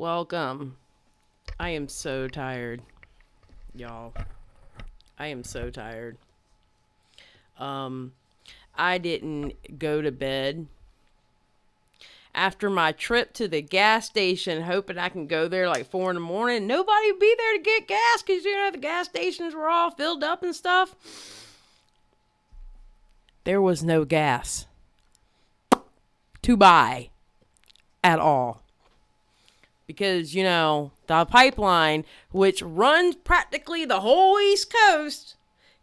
Welcome. I am so tired, y'all. I am so tired. Um, I didn't go to bed after my trip to the gas station, hoping I can go there like 4 in the morning. Nobody would be there to get gas because, the gas stations were all filled up and stuff. There was no gas to buy at all. Because, the pipeline, which runs practically the whole East Coast,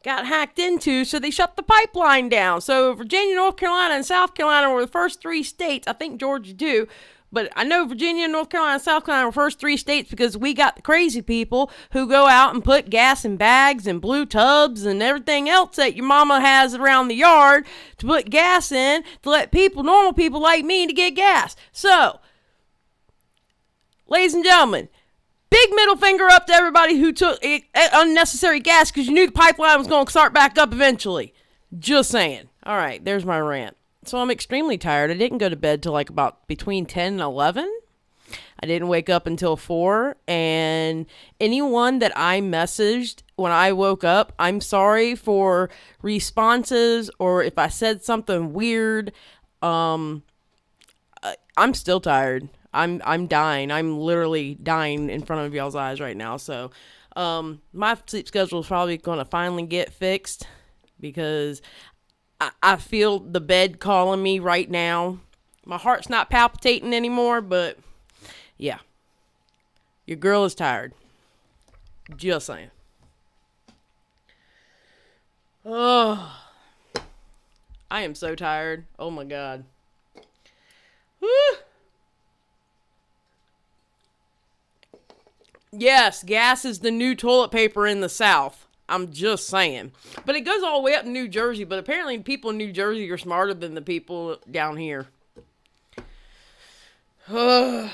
got hacked into, so they shut the pipeline down. So Virginia, North Carolina, and South Carolina were the first 3 states. I think Georgia too. But I know Virginia, North Carolina, and South Carolina were the first 3 states because we got the crazy people who go out and put gas in bags and blue tubs and everything else that your mama has around the yard to put gas in to let normal people like me, to get gas. So, ladies and gentlemen, big middle finger up to everybody who took unnecessary gas because you knew the pipeline was going to start back up eventually. Just saying. All right, there's my rant. So I'm extremely tired. I didn't go to bed till like about between 10 and 11. I didn't wake up until 4. And anyone that I messaged when I woke up, I'm sorry for responses or if I said something weird. I'm still tired. I'm dying. I'm literally dying in front of y'all's eyes right now. So, my sleep schedule is probably going to finally get fixed because I feel the bed calling me right now. My heart's not palpitating anymore, but yeah, your girl is tired. Just saying. Oh, I am so tired. Oh my God. Woo. Yes, gas is the new toilet paper in the South. I'm just saying. But it goes all the way up in New Jersey, but apparently people in New Jersey are smarter than the people down here. I'm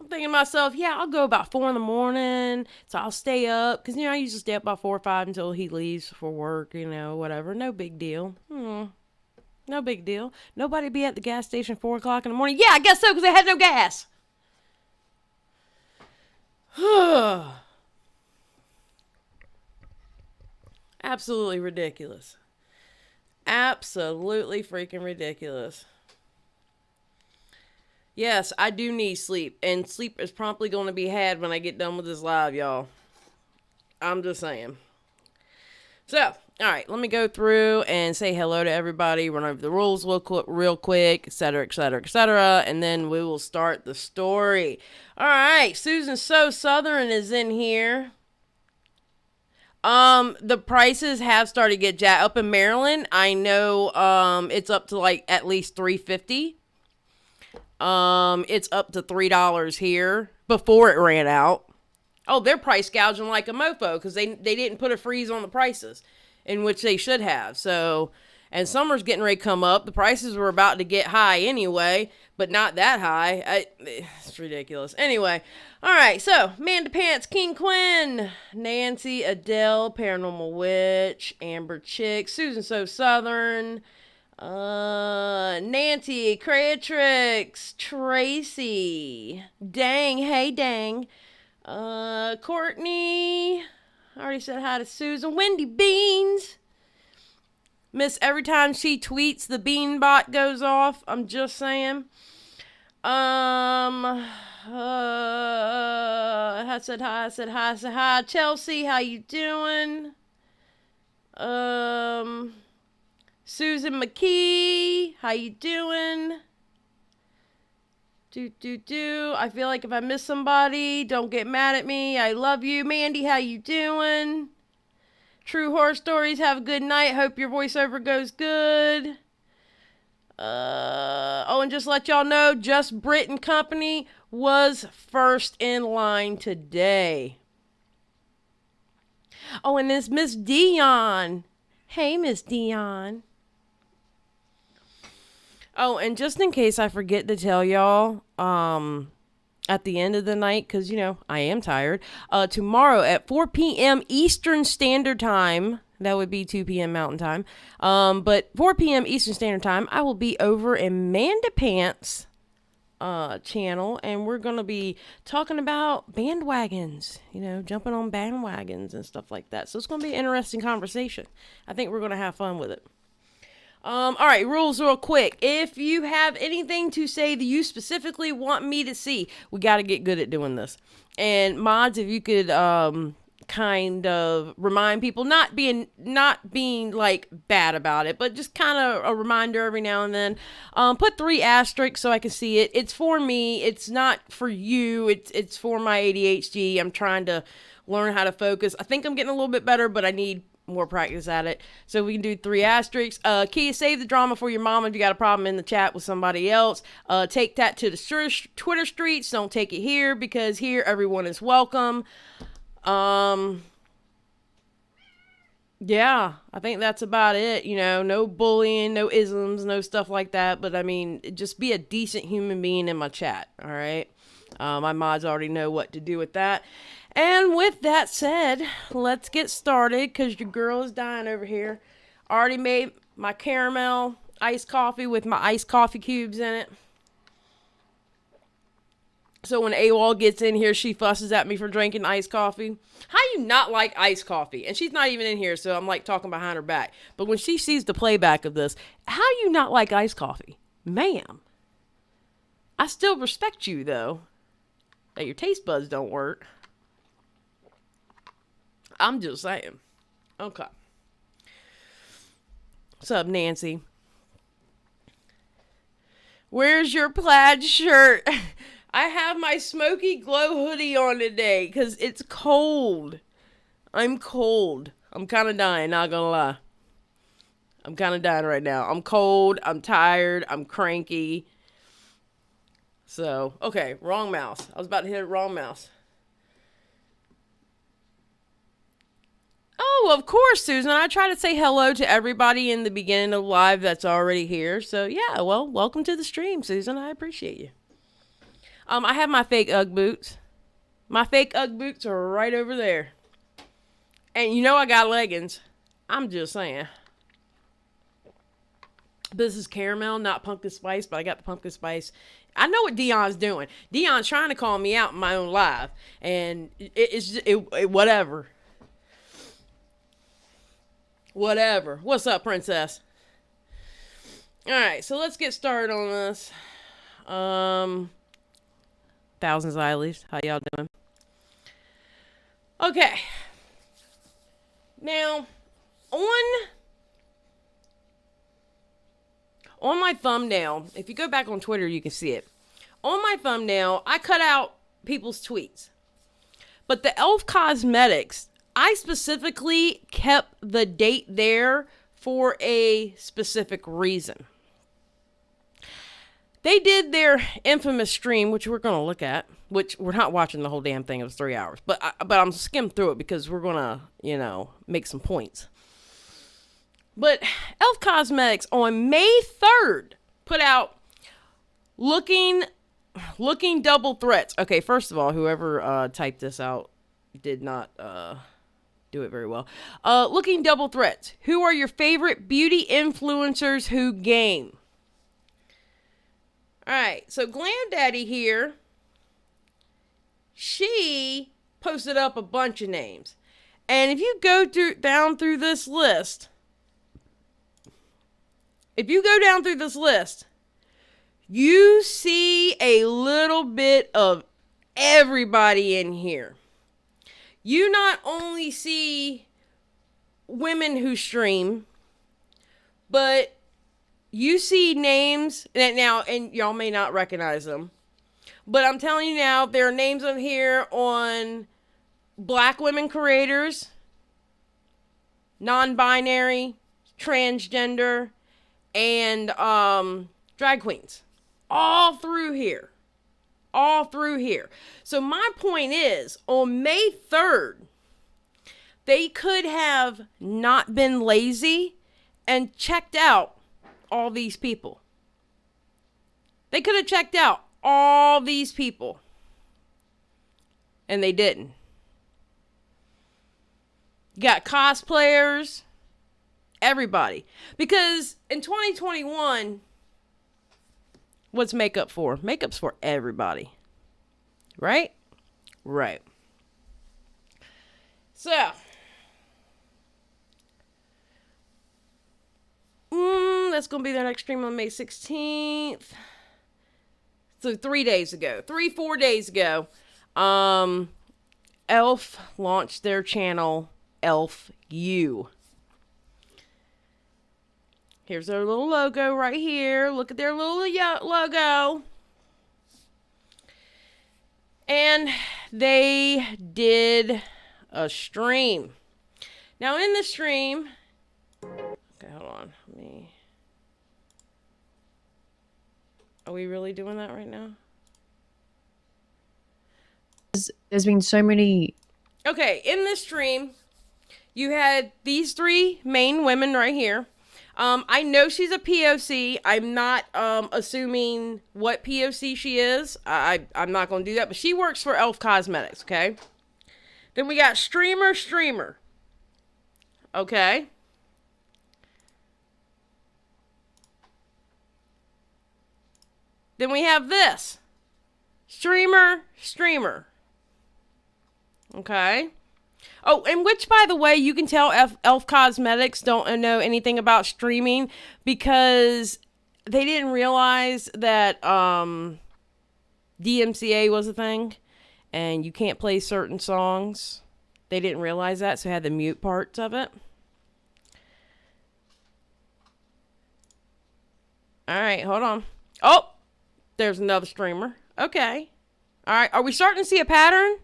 thinking to myself, I'll go about 4 in the morning, so I'll stay up. Because, I usually stay up about 4 or 5 until he leaves for work, whatever. No big deal. No big deal. Nobody be at the gas station 4 o'clock in the morning. Yeah, I guess so, because they had no gas. Absolutely ridiculous. Absolutely freaking ridiculous. Yes, I do need sleep, and sleep is promptly going to be had when I get done with this live, y'all. I'm just saying. So, all right, let me go through and say hello to everybody, run over the rules real quick, etc., etc., etc., and then we will start the story. All right, Susan So Southern is in here. The prices have started to get jacked up in Maryland. I know, it's up to like at least $3.50. It's up to $3 here before it ran out. Oh, they're price gouging like a mofo because they didn't put a freeze on the prices, in which they should have. So, and summer's getting ready to come up. The prices were about to get high anyway, but not that high. It's ridiculous. Anyway, all right. So, Manda Pants, King Quinn, Nancy, Adele, Paranormal Witch, Amber Chick, Susan So Southern, Nancy, Creatrix, Tracy, Dang, hey Dang, Courtney, I already said hi to Susan, Wendy Beans, Miss every time she tweets the bean bot goes off, I'm just saying, I said hi, Chelsea, how you doing, Susan McKee, how you doing? I feel like if I miss somebody, don't get mad at me. I love you. Mandy, how you doing? True Horror Stories, have a good night. Hope your voiceover goes good. And just let y'all know, Just Brit and Company was first in line today. Oh, and this Miss Dion. Hey, Miss Dion. Oh, and just in case I forget to tell y'all, at the end of the night, because, I am tired, tomorrow at 4 p.m. Eastern Standard Time, That would be 2 p.m. Mountain Time. But 4 p.m. Eastern Standard Time, I will be over in Manda Pants channel, and we're going to be talking about bandwagons, jumping on bandwagons and stuff like that. So it's going to be an interesting conversation. I think we're going to have fun with it. All right, rules real quick. If you have anything to say that you specifically want me to see, we got to get good at doing this. And mods, if you could kind of remind people, not being like bad about it, but just kind of a reminder every now and then. Put 3 asterisks so I can see it. It's for me. It's not for you. It's for my ADHD. I'm trying to learn how to focus. I think I'm getting a little bit better, but I need more practice at it. So we can do 3 asterisks. Key, save the drama for your mom if you got a problem in the chat with somebody else. Take that to the Twitter streets. Don't take it here, because here everyone is welcome. Yeah, I think that's about it. No bullying, no isms, no stuff like that. But I mean, just be a decent human being in my chat. All right. My mods already know what to do with that. And with that said, let's get started, because your girl is dying over here. Already made my caramel iced coffee with my iced coffee cubes in it. So when AWOL gets in here, she fusses at me for drinking iced coffee. How you not like iced coffee? And she's not even in here, so I'm like talking behind her back. But when she sees the playback of this, how you not like iced coffee? Ma'am. I still respect you, though, that your taste buds don't work. I'm just saying. Okay. What's up, Nancy? Where's your plaid shirt? I have my smoky glow hoodie on today because it's cold. I'm cold. I'm kind of dying, not gonna lie. I'm kind of dying right now. I'm cold. I'm tired. I'm cranky. So, okay, wrong mouse. I was about to hit wrong mouse. Oh, of course, Susan. I try to say hello to everybody in the beginning of live that's already here. So, yeah, well, welcome to the stream, Susan. I appreciate you. I have my fake Ugg boots. My fake Ugg boots are right over there. And I got leggings. I'm just saying. This is caramel, not pumpkin spice, but I got the pumpkin spice. I know what Dion's doing. Dion's trying to call me out in my own live. And it's just, whatever. Whatever. What's up, princess? Alright, so let's get started on this. Thousands at least. How y'all doing? Okay. Now, on my thumbnail, if you go back on Twitter, you can see it. On my thumbnail, I cut out people's tweets. But the e.l.f. Cosmetics, I specifically kept the date there for a specific reason. They did their infamous stream, which we're going to look at, which we're not watching the whole damn thing. It was 3 hours. But I'm skimmed through it because we're going to, make some points. But e.l.f. Cosmetics on May 3rd put out looking double threats. Okay, first of all, whoever typed this out did not do it very well. Looking double threats. Who are your favorite beauty influencers who game? Alright, so Glam Daddy here, she posted up a bunch of names. And if you go down through this list, you see a little bit of everybody in here. You not only see women who stream, but you see names that now, and y'all may not recognize them, but I'm telling you now, there are names on here on black women creators, non-binary, transgender, and drag queens. All through here. So my point is, on May 3rd, they could have not been lazy and checked out all these people. They could have checked out all these people. And they didn't. You got cosplayers, Everybody. Because in 2021, what's makeup for? Makeup's for everybody. Right? Right. So, that's going to be their next stream on May 16th. So 4 days ago, Elf launched their channel, Elf U. Here's their little logo right here. Look at their little logo. And they did a stream. Now in the stream, okay, hold on. Are we really doing that right now? There's been so many. Okay, in this stream, you had these 3 main women right here. I know she's a POC. I'm not assuming what POC she is. I'm not going to do that, but she works for Elf Cosmetics, okay? Then we got streamer. Okay? Then we have this. Streamer. Okay? Oh, and which, by the way, you can tell Elf Cosmetics don't know anything about streaming because they didn't realize that DMCA was a thing and you can't play certain songs. They didn't realize that, so they had the mute parts of it. All right, hold on. Oh, there's another streamer. Okay. All right, are we starting to see a pattern?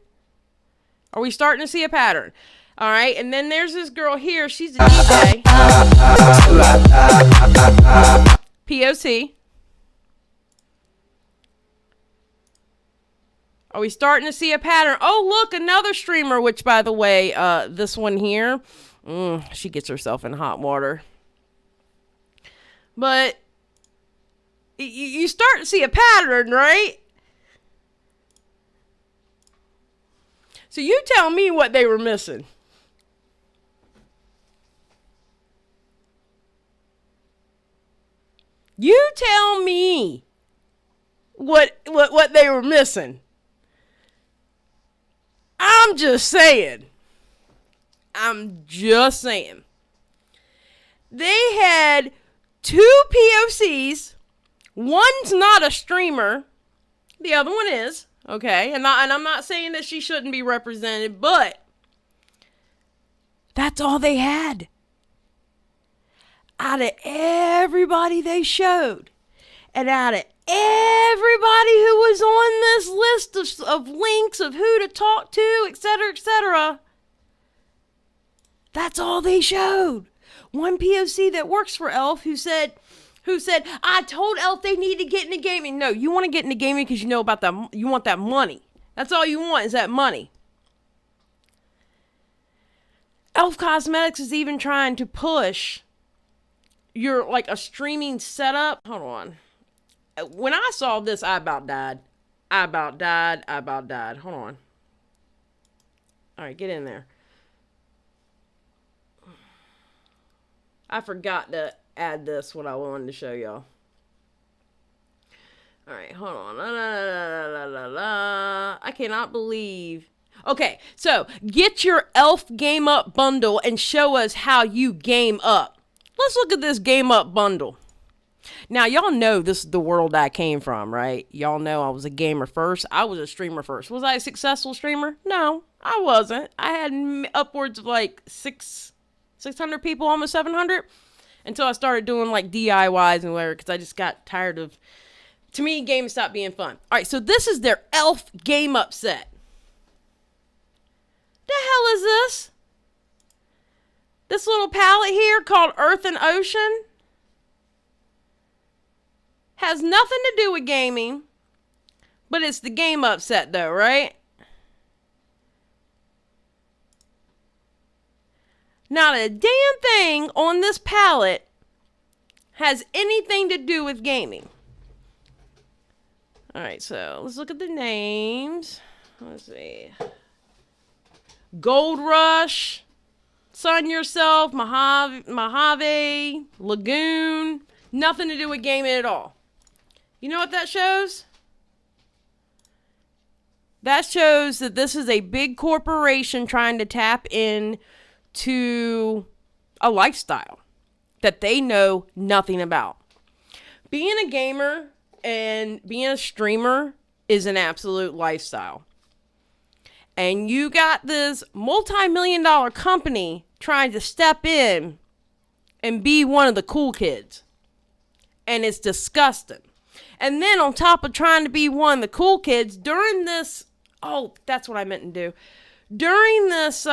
All right, and then there's this girl here. She's a DJ. POC. Are we starting to see a pattern? Oh, look, another streamer, which, by the way, this one here, she gets herself in hot water. But you start to see a pattern, right? So you tell me what they were missing. You tell me what they were missing. I'm just saying. They had 2 POCs. One's not a streamer. The other one is. Okay, and I'm not saying that she shouldn't be represented, but that's all they had. Out of everybody they showed, and out of everybody who was on this list of links of who to talk to, etc., that's all they showed. One POC that works for Elf who said, I told Elf they need to get into gaming. No, you want to get into gaming because you know about that. You want that money. That's all you want is that money. Elf Cosmetics is even trying to push your, like, a streaming setup. Hold on. When I saw this, I about died. Hold on. All right, get in there. I forgot to add this what I wanted to show y'all. All right, hold on. I cannot believe. Okay, so get your Elf Game Up bundle and show us how you game up. Let's look at this Game Up bundle. Now, y'all know this is the world I came from, right? Y'all know I was a gamer first. I was a streamer first. Was I a successful streamer? No, I wasn't. I had upwards of like 600 people, almost 700. Until I started doing like DIYs and whatever, because I just got tired of, to me, games stopped being fun. All right, so this is their Elf Game Up set. The hell is this? This little palette here called Earth and Ocean has nothing to do with gaming, but it's the Game Up set though, right? Not a damn thing on this palette has anything to do with gaming. All right, so let's look at the names. Let's see. Gold Rush. Sun Yourself, Mojave, Lagoon. Nothing to do with gaming at all. You know what that shows? That shows that this is a big corporation trying to tap in to a lifestyle that they know nothing about. Being a gamer and being a streamer is an absolute lifestyle. And you got this multi-million-dollar company trying to step in and be one of the cool kids. And it's disgusting. And then on top of trying to be one of the cool kids, during this... Oh, that's what I meant to do. During this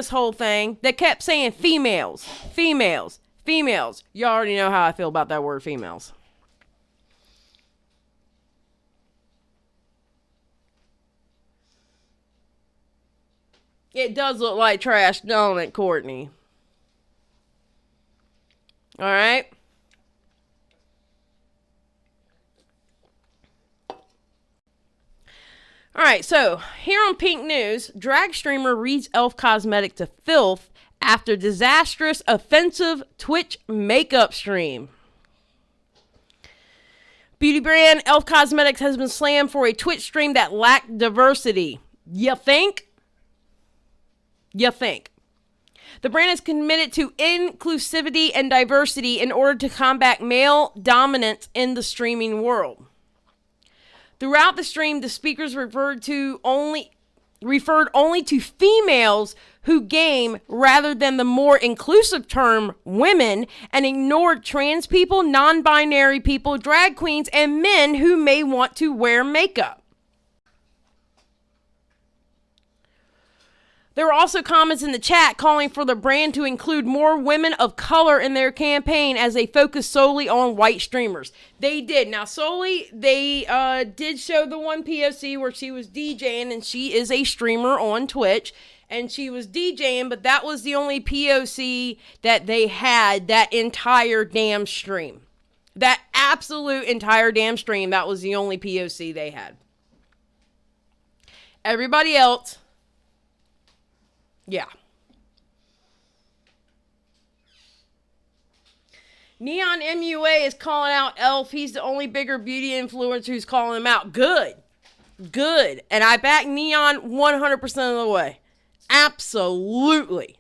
whole thing, they kept saying females, females, females. You already know how I feel about that word females. It does look like trash, don't it, Courtney? All right. All right, so here on Pink News, drag streamer reads e.l.f. cosmetic to filth after disastrous offensive Twitch makeup stream. Beauty brand e.l.f. Cosmetics has been slammed for a Twitch stream that lacked diversity. You think? You think. The brand is committed to inclusivity and diversity in order to combat male dominance in the streaming world. Throughout the stream, the speakers referred only to females who game rather than the more inclusive term women, and ignored trans people, non-binary people, drag queens, and men who may want to wear makeup. There were also comments in the chat calling for the brand to include more women of color in their campaign as they focus solely on white streamers. They did. Now, solely, they did show the one POC where she was DJing, and she is a streamer on Twitch, and she was DJing, but that was the only POC that they had that entire damn stream. That absolute entire damn stream, that was the only POC they had. Everybody else... yeah. Neon MUA is calling out e.l.f. He's the only bigger beauty influencer who's calling him out. Good. Good. And I back Neon 100% of the way. Absolutely.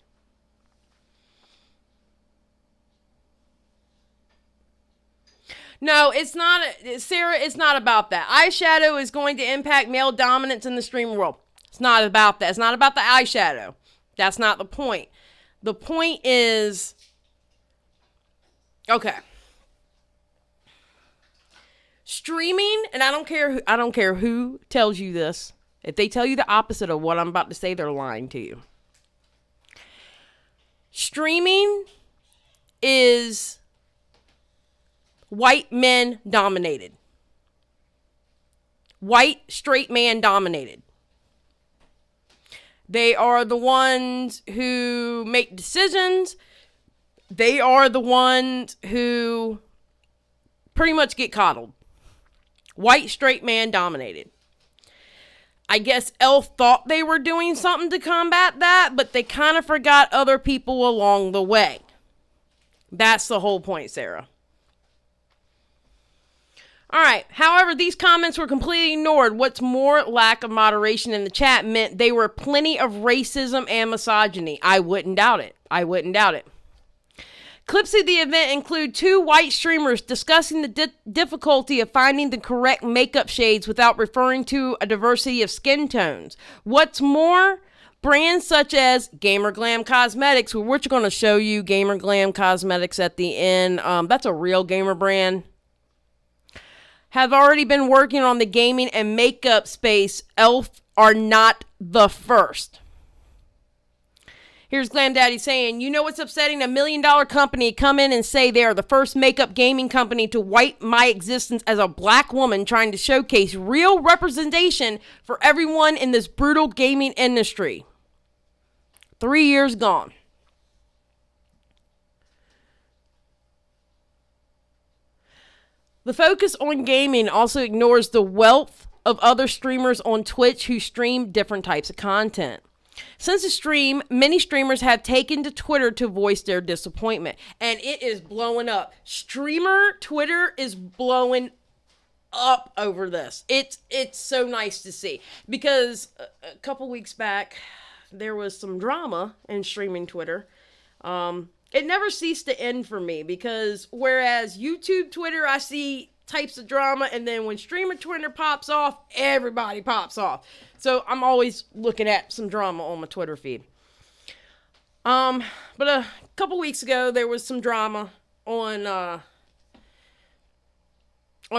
No, it's not. Sarah, it's not about that. Eyeshadow is going to impact male dominance in the stream world. It's not about that. It's not about the eyeshadow. That's not the point. The point is, okay, streaming, and I don't care who tells you this. If they tell you the opposite of what I'm about to say, they're lying to you. Streaming is white men dominated. White straight man dominated. They are the ones who make decisions. They are the ones who pretty much get coddled. White straight man dominated. I guess e.l.f. thought they were doing something to combat that, but they kind of forgot other people along the way. That's the whole point, Sarah. All right. However, these comments were completely ignored. What's more, lack of moderation in the chat meant they were plenty of racism and misogyny. I wouldn't doubt it. I wouldn't doubt it. Clips of the event include two white streamers discussing the difficulty of finding the correct makeup shades without referring to a diversity of skin tones. What's more, brands such as Glam Cosmetics, which we're going to show you Glam Cosmetics at the end. That's a real gamer brand. Have already been working on the gaming and makeup space. e.l.f. are not the first. Here's Glam Daddy saying, you know what's upsetting? $1 million company come in and say they are the first makeup gaming company to wipe my existence as a black woman, trying to showcase real representation for everyone in this brutal gaming industry. 3 years gone. The focus on gaming also ignores the wealth of other streamers on Twitch who stream different types of content. Since the stream, many streamers have taken to Twitter to voice their disappointment, and it is blowing up. Streamer Twitter is blowing up over this. It's so nice to see, because a couple weeks back there was some drama in streaming Twitter. It never ceased to end for me, because whereas YouTube Twitter, I see types of drama, and then when streamer Twitter pops off, everybody pops off. So I'm always looking at some drama on my Twitter feed. But a couple weeks ago, there was some drama on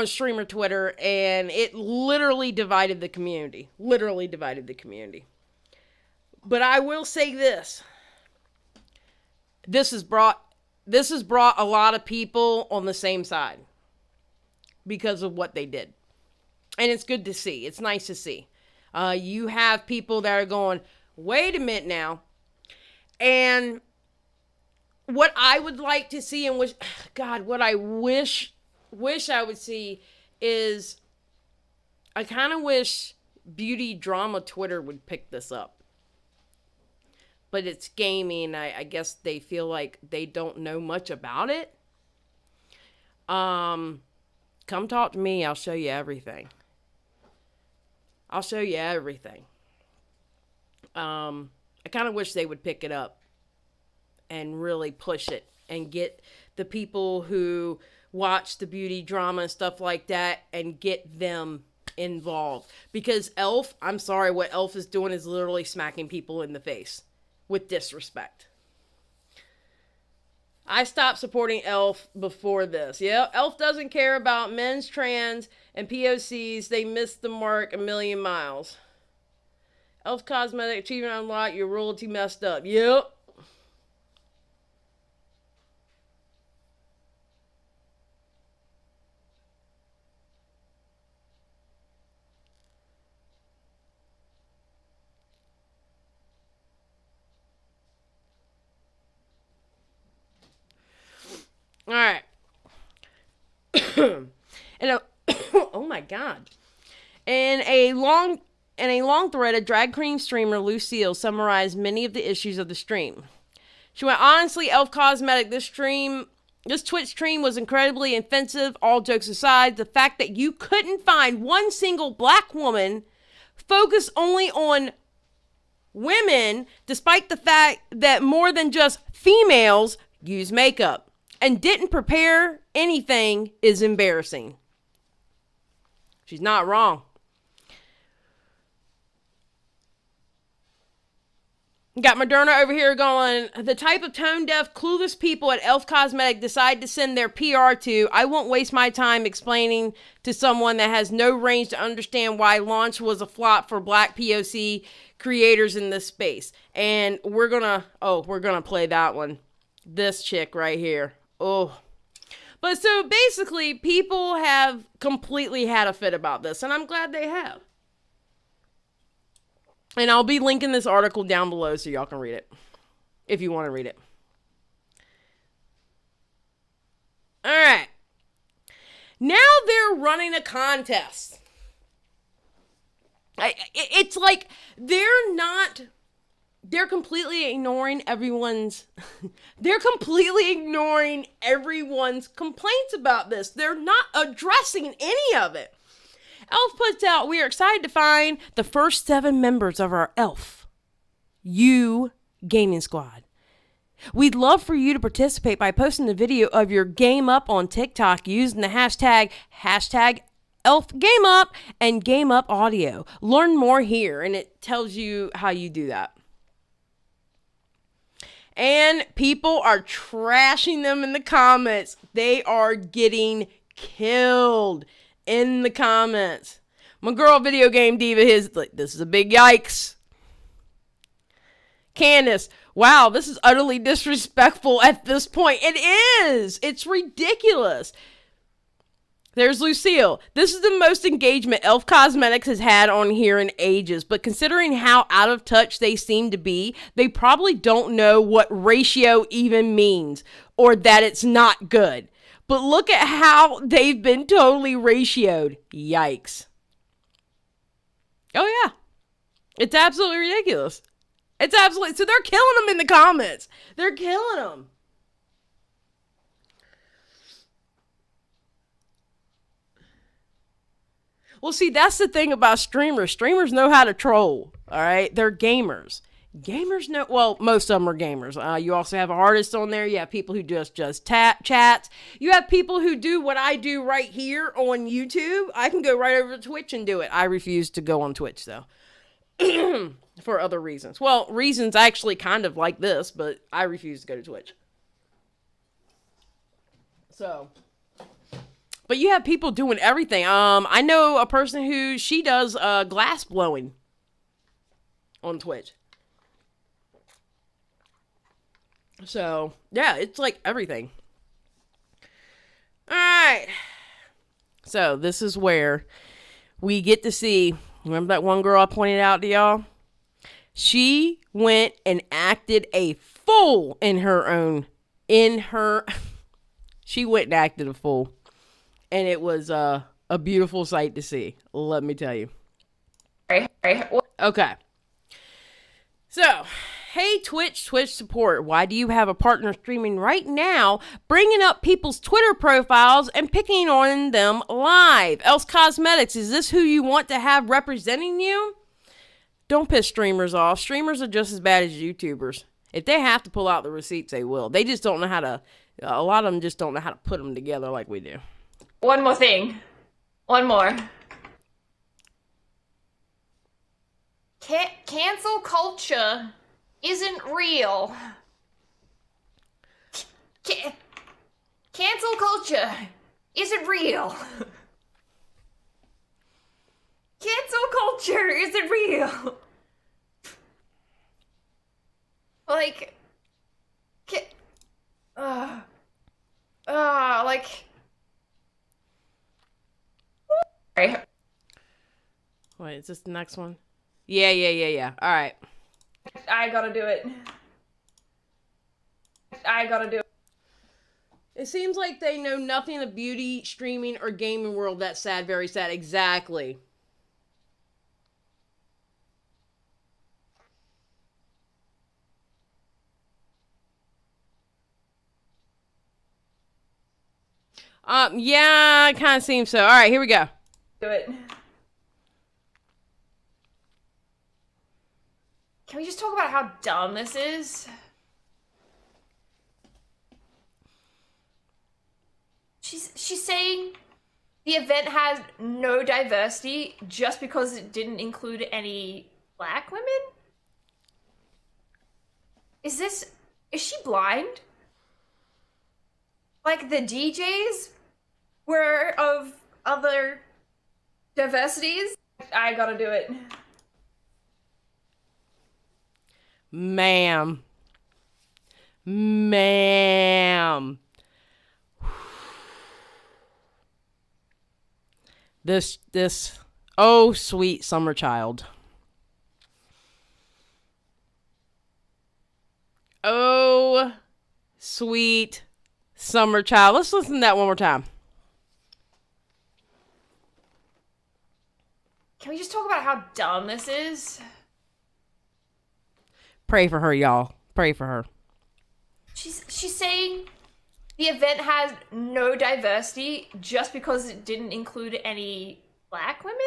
streamer Twitter, and it literally divided the community. But I will say this. This has brought a lot of people on the same side because of what they did. And it's good to see. It's nice to see. You have people that are going, wait a minute now. And what I would like to see, and what I wish I would see is, I kind of wish beauty drama Twitter would pick this up. But it's gaming. I guess they feel like they don't know much about it. Come talk to me. I'll show you everything. I kind of wish they would pick it up and really push it and get the people who watch the beauty drama and stuff like that and get them involved. Because Elf, I'm sorry, what Elf is doing is literally smacking people in the face with disrespect. I stopped supporting Elf before this. Yeah, Elf doesn't care about men's, trans, and POCs. They missed the mark a million miles. Elf cosmetic achievement unlocked. Your royalty messed up. Yep. All right. Oh my God. In a long thread, a drag queen streamer, Lucille, summarized many of the issues of the stream. She went, honestly, Elf Cosmetic, this Twitch stream was incredibly offensive. All jokes aside, the fact that you couldn't find one single black woman focus only on women, despite the fact that more than just females use makeup, and didn't prepare anything, is embarrassing. She's not wrong. Got Moderna over here going, the type of tone-deaf, clueless people at Elf Cosmetic decide to send their PR to, I won't waste my time explaining to someone that has no range to understand why launch was a flop for black POC creators in this space. And we're gonna play that one. This chick right here. Oh. But so basically, people have completely had a fit about this, and I'm glad they have. And I'll be linking this article down below so y'all can read it, if you want to read it. All right. Now they're running a contest. It's like they're completely ignoring everyone's complaints about this. They're not addressing any of it. Elf puts out, we are excited to find the first 7 members of our Elf U gaming squad. We'd love for you to participate by posting a video of your game up on TikTok using the hashtag #ElfGameUp and GameUpAudio. Learn more here, and it tells you how you do that. And people are trashing them in the comments. They are getting killed in the comments. My girl Video Game Diva is like, this is a big yikes. Candace, wow, this is utterly disrespectful at this point. It is. It's ridiculous. There's Lucille. This is the most engagement Elf Cosmetics has had on here in ages, but considering how out of touch they seem to be, they probably don't know what ratio even means, or that it's not good. But look at how they've been totally ratioed. Yikes. Oh, yeah. It's absolutely ridiculous. It's absolutely... So they're killing them in the comments. They're killing them. Well, see, that's the thing about streamers. Streamers know how to troll, all right? They're gamers. Gamers know... Well, most of them are gamers. You also have artists on there. You have people who just chats. You have people who do what I do right here on YouTube. I can go right over to Twitch and do it. I refuse to go on Twitch, though. For other reasons. Well, reasons actually kind of like this, but I refuse to go to Twitch. So... But you have people doing everything. I know a person who she does glass blowing on Twitch. So, yeah, it's like everything. All right. So, this is where we get to see, remember that one girl I pointed out to y'all? She went and acted a fool she went and acted a fool. And it was a beautiful sight to see, let me tell you. Okay. So, hey Twitch support, why do you have a partner streaming right now, bringing up people's Twitter profiles and picking on them live? Else Cosmetics, is this who you want to have representing you? Don't piss streamers off. Streamers are just as bad as YouTubers. If they have to pull out the receipts, they will. They just don't know how to, a lot of them just don't know how to put them together like we do. One more thing. One more. Cancel culture isn't real. Cancel culture isn't real. Cancel culture isn't real. Like, like... Wait, is this the next one? Yeah. All right. I gotta do it. It seems like they know nothing of beauty, streaming, or gaming world. That's sad, very sad. Exactly. Yeah, it kind of seems so. All right, here we go. Do it. Can we just talk about how dumb this is? She's saying the event has no diversity just because it didn't include any black women? Is she blind? Like the DJs were of other diversities? I gotta do it. Ma'am. This, oh, sweet summer child. Oh, sweet summer child. Let's listen to that one more time. Can we just talk about how dumb this is? Pray for her, y'all. Pray for her. She's saying the event has no diversity just because it didn't include any black women?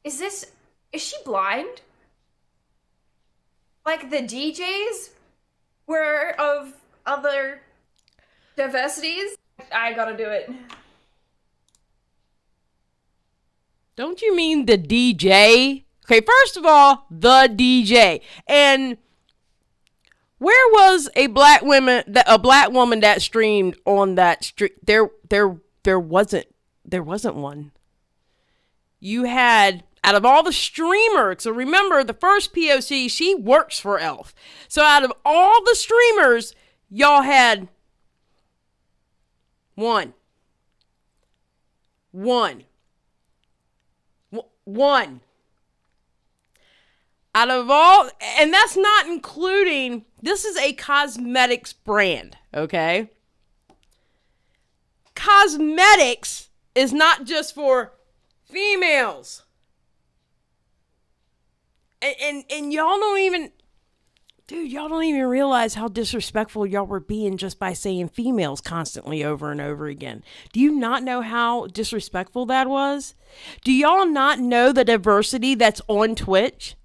Is she blind? Like the DJs were of other diversities? I gotta do it. Don't you mean the DJ? Okay, first of all, the DJ. And where was a black woman that streamed on that stream? There wasn't one. You had, out of all the streamers, so remember the first POC, she works for Elf. So out of all the streamers, y'all had one. Out of all, and that's not including, this is a cosmetics brand, okay? Cosmetics is not just for Females. And y'all don't even... Dude, y'all don't even realize how disrespectful y'all were being just by saying females constantly over and over again. Do you not know how disrespectful that was? Do y'all not know the diversity that's on Twitch?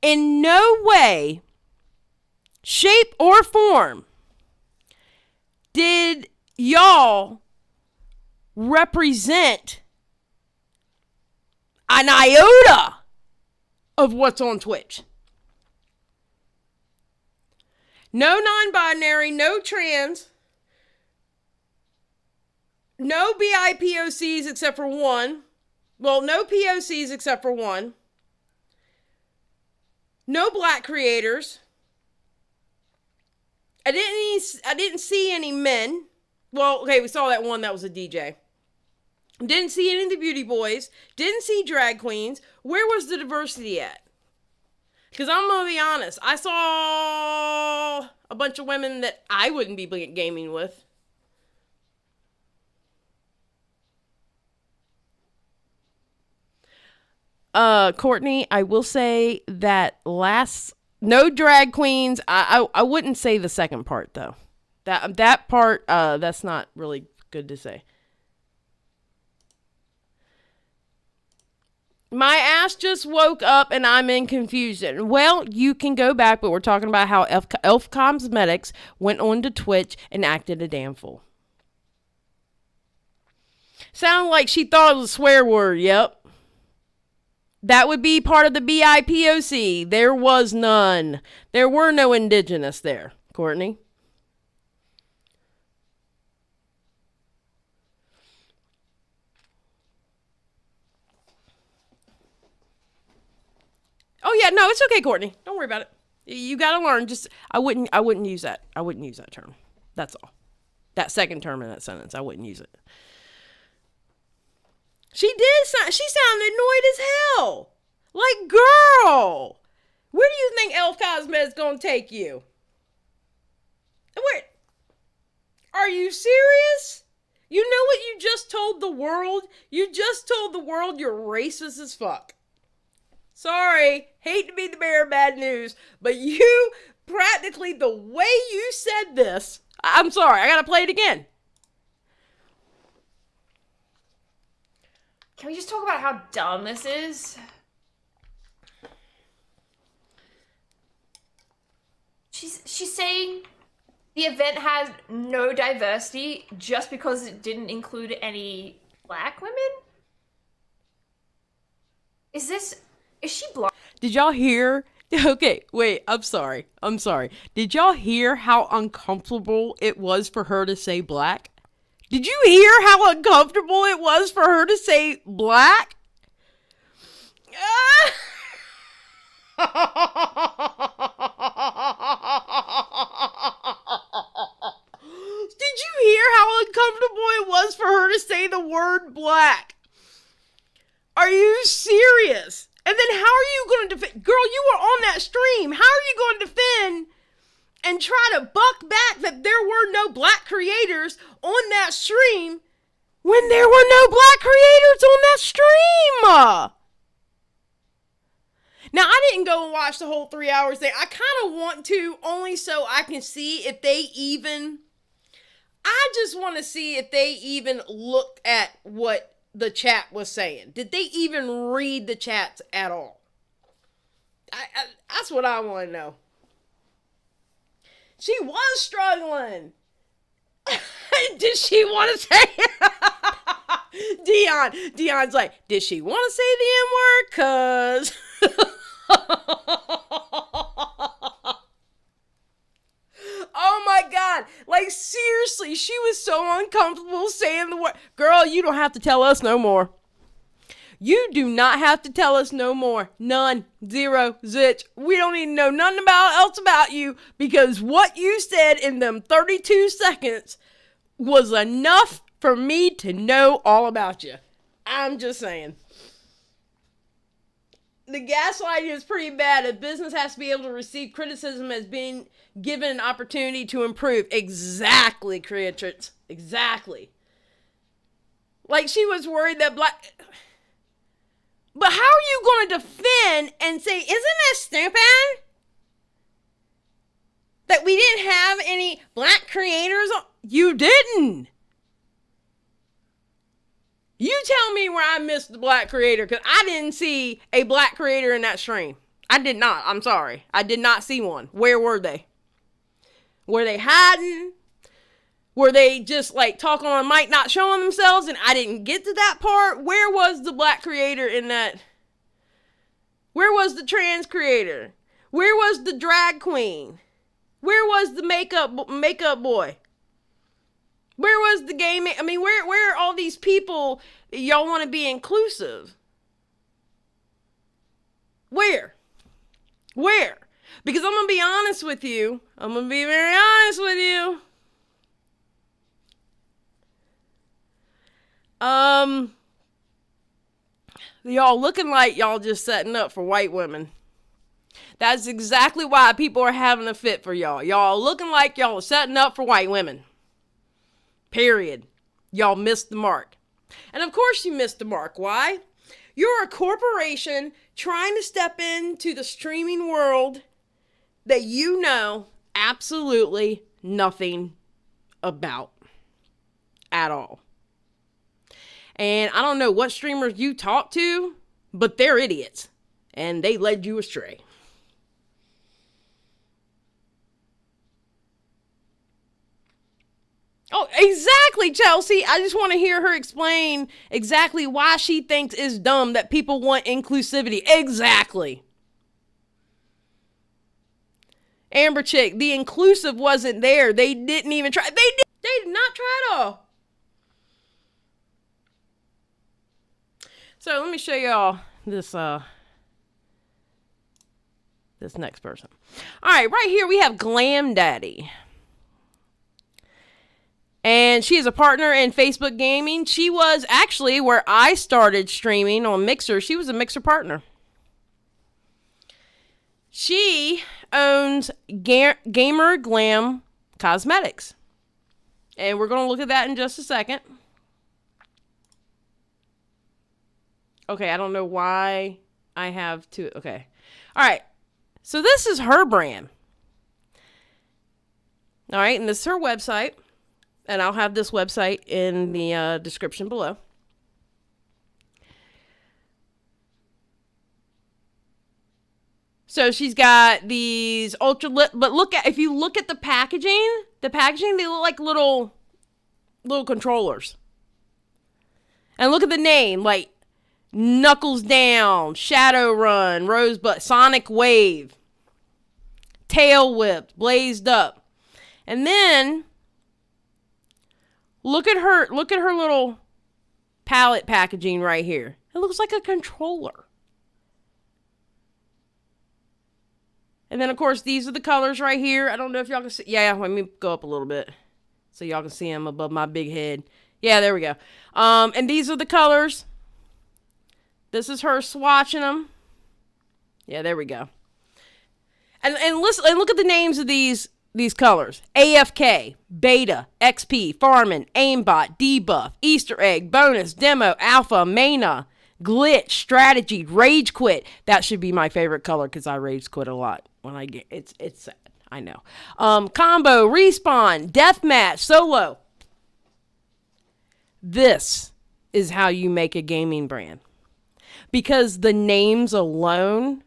In no way, shape, or form did y'all represent an iota of what's on Twitch. No non-binary, no trans, no BIPOCs except for one. Well, no POCs except for one. No black creators. I didn't see any men. Well, okay, we saw that one that was a DJ. Didn't see any of the beauty boys. Didn't see drag queens. Where was the diversity at? Because I'm going to be honest. I saw a bunch of women that I wouldn't be gaming with. Courtney, I will say that no drag queens. I wouldn't say the second part, though. That part, that's not really good to say. My ass just woke up and I'm in confusion. Well, you can go back, but we're talking about how Elf Cosmetics went on to Twitch and acted a damn fool. Sounded like she thought it was a swear word, yep. That would be part of the BIPOC. There was none. There were no indigenous there, Courtney. Oh yeah, no, it's okay, Courtney. Don't worry about it. You gotta learn. I wouldn't use that. I wouldn't use that term. That's all. That second term in that sentence, I wouldn't use it. She sounded annoyed as hell. Like, girl, where do you think Elf Cosmetics gonna take you? Where? Are you serious? You know what you just told the world? You just told the world you're racist as fuck. Sorry, hate to be the bearer of bad news, but you practically, the way you said this, I'm sorry, I gotta play it again. Can we just talk about how dumb this is? She's saying the event has no diversity just because it didn't include any black women? Is she blind? Did y'all hear? Okay, wait, I'm sorry. Did y'all hear how uncomfortable it was for her to say black? Did you hear how uncomfortable it was for her to say black? Did you hear how uncomfortable it was for her to say the word black? Are you serious? And then how are you going to defend? Girl, you were on that stream. How are you going to defend and try to buck back that there were no black creators on that stream when there were no black creators on that stream? Now, I didn't go and watch the whole 3 hours thing. I kind of want to, only so I can see if they even... I just want to see if they even looked at what the chat was saying. Did they even read the chats at all? That's what I want to know. She was struggling. Did she want to say it? Dion's like, did she want to say the N-word? Cause oh my God. Like, seriously, she was so uncomfortable saying the word. Girl, you don't have to tell us no more. You do not have to tell us no more. None. Zero. Zitch. We don't need to know nothing else about you, because what you said in them 32 seconds was enough for me to know all about you. I'm just saying. The gaslighting is pretty bad. A business has to be able to receive criticism as being given an opportunity to improve. Exactly, creatrix. Exactly. Like she was worried that black. But how are you going to defend and say, isn't that stupid? That we didn't have any black creators? You didn't. You tell me where I missed the black creator, because I didn't see a black creator in that stream. I did not. I'm sorry. I did not see one. Where were they? Were they hiding? Were they just like talking on a mic, not showing themselves, and I didn't get to that part? Where was the black creator in that? Where was the trans creator? Where was the drag queen? Where was the makeup boy? Where was the gaming? I mean, where are all these people that y'all want to be inclusive? Where? Because I'm going to be honest with you. I'm going to be very honest with you. Y'all looking like y'all just setting up for white women. That's exactly why people are having a fit for y'all. Y'all looking like y'all are setting up for white women. Period. Y'all missed the mark. And of course you missed the mark. Why? You're a corporation trying to step into the streaming world that you know absolutely nothing about at all. And I don't know what streamers you talk to, but they're idiots. And they led you astray. Oh, exactly, Chelsea. I just want to hear her explain exactly why she thinks it's dumb that people want inclusivity. Exactly. Amber Chick, the inclusive wasn't there. They didn't even try. They did not try at all. So let me show y'all this this next person. All right, right here we have Glam Daddy. And she is a partner in Facebook Gaming. She was actually where I started streaming on Mixer. She was a Mixer partner. She owns Gamer Glam Cosmetics. And we're going to look at that in just a second. Okay, I don't know why I have to. Okay. All right. So this is her brand. All right. And this is her website. And I'll have this website in the description below. So she's got these ultra lit, but if you look at the packaging, they look like little controllers. And look at the name, like Knuckles Down, Shadowrun, Rosebud, Sonic Wave, Tail Whipped, Blazed Up. And then look at her little palette packaging right here. It looks like a controller. And then, of course, these are the colors right here. I don't know if y'all can see. Yeah, let me go up a little bit so y'all can see them above my big head. Yeah, there we go. And these are the colors. This is her swatching them. Yeah, there we go. And listen, and look at the names of these colors. AFK, Beta, XP, Farmin, Aimbot, Debuff, Easter Egg, Bonus, Demo, Alpha, Mana, Glitch, Strategy, Rage Quit. That should be my favorite color because I rage quit a lot when I get it's sad. I know. Combo, Respawn, Deathmatch, Solo. This is how you make a gaming brand. Because the names alone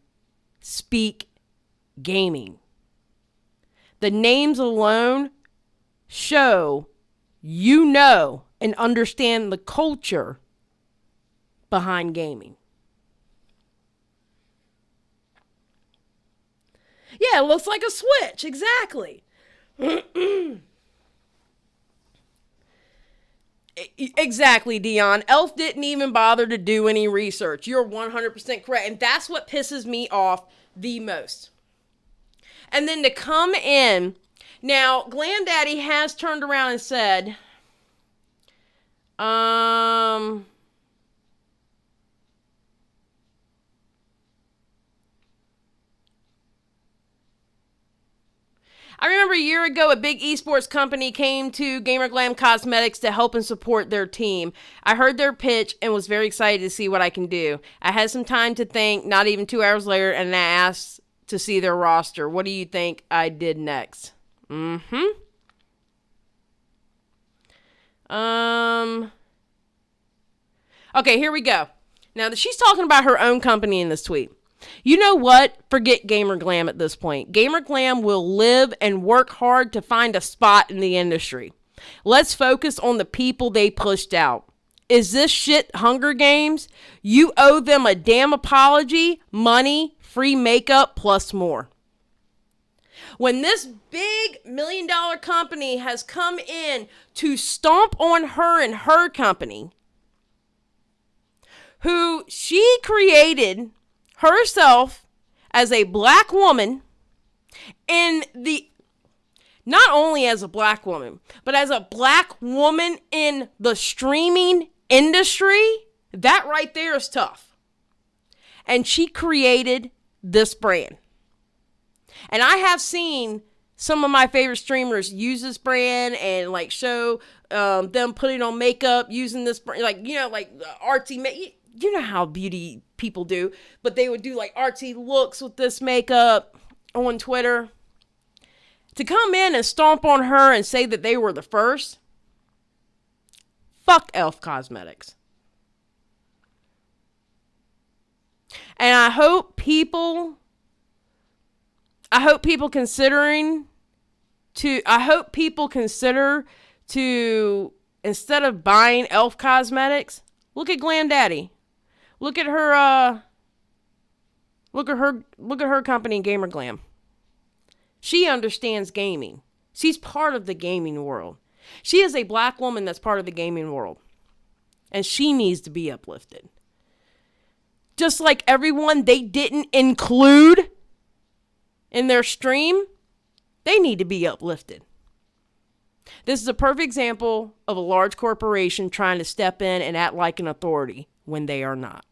speak gaming. The names alone show you know and understand the culture behind gaming. Yeah, it looks like a Switch. Exactly. Exactly, Dion. Elf didn't even bother to do any research. You're 100% correct. And that's what pisses me off the most. And then to come in. Now, Glam Daddy has turned around and said, I remember over a year ago, a big esports company came to Gamer Glam Cosmetics to help and support their team. I heard their pitch and was very excited to see what I can do. I had some time to think, not even 2 hours later, and I asked to see their roster. What do you think I did next? Okay, here we go. Now, she's talking about her own company in this tweet. You know what? Forget Gamer Glam at this point. Gamer Glam will live and work hard to find a spot in the industry. Let's focus on the people they pushed out. Is this shit Hunger Games? You owe them a damn apology, money, free makeup, plus more. When this big $1 million company has come in to stomp on her and her company, who she created herself as a black woman not only as a black woman, but as a black woman in the streaming industry, that right there is tough. And she created this brand. And I have seen some of my favorite streamers use this brand and like show them putting on makeup using this brand, like, you know, like artsy you know how beauty people do, but they would do like artsy looks with this makeup on Twitter. To come in and stomp on her and say that they were the first, fuck Elf Cosmetics. And I hope people consider to, instead of buying Elf Cosmetics, look at Glam Daddy. Look at her company, Gamer Glam. She understands gaming. She's part of the gaming world. She is a black woman that's part of the gaming world. And she needs to be uplifted. Just like everyone they didn't include in their stream, they need to be uplifted. This is a perfect example of a large corporation trying to step in and act like an authority when they are not.